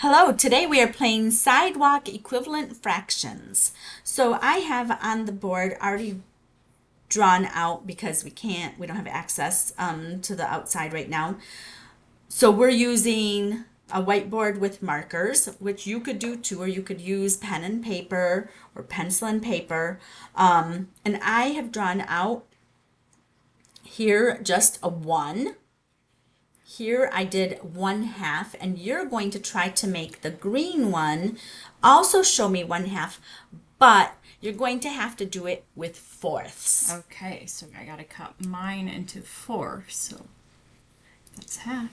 Hello, today we are playing Sidewalk Equivalent Fractions. So I have on the board already drawn out because we don't have access to the outside right now. So we're using a whiteboard with markers, which you could do too, or you could use pen and paper or pencil and paper. And I have drawn out here just a 1. Here I did 1/2, and you're going to try to make the green one also show me 1/2, but you're going to have to do it with fourths. Okay, so I gotta cut mine into 4, so that's half.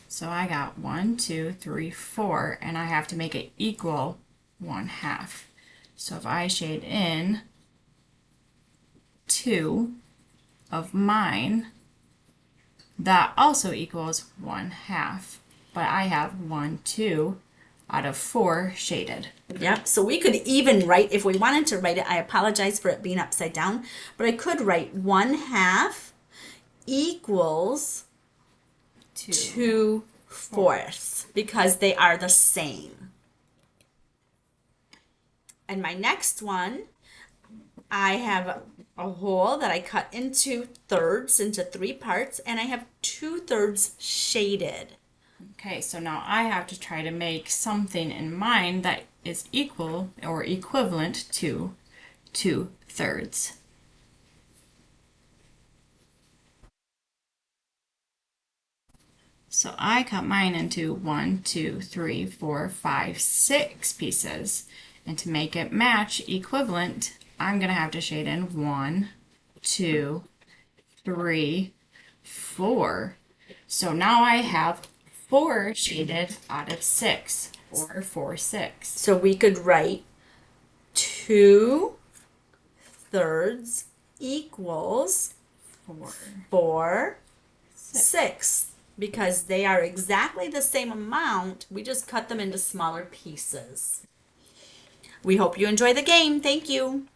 So I got 1, 2, 3, 4, and I have to make it equal 1/2. So if I shade in 2 of mine, that also equals 1/2. But I have 1, 2 out of 4 shaded. Yep, so we could even write, if we wanted to write it, I apologize for it being upside down, but I could write 1/2 equals 2 fourths because they are the same. And my next one, I have a hole that I cut into thirds, into 3 parts, and I have 2/3 shaded. Okay, so now I have to try to make something in mine that is equal or equivalent to 2/3. So I cut mine into 1, 2, 3, 4, 5, 6 pieces. And to make it match equivalent, I'm going to have to shade in 1, 2, 3, 4. So now I have 4 shaded out of 6, or 4, 6. So we could write 2/3 equals 4 6 because they are exactly the same amount. We just cut them into smaller pieces. We hope you enjoy the game. Thank you.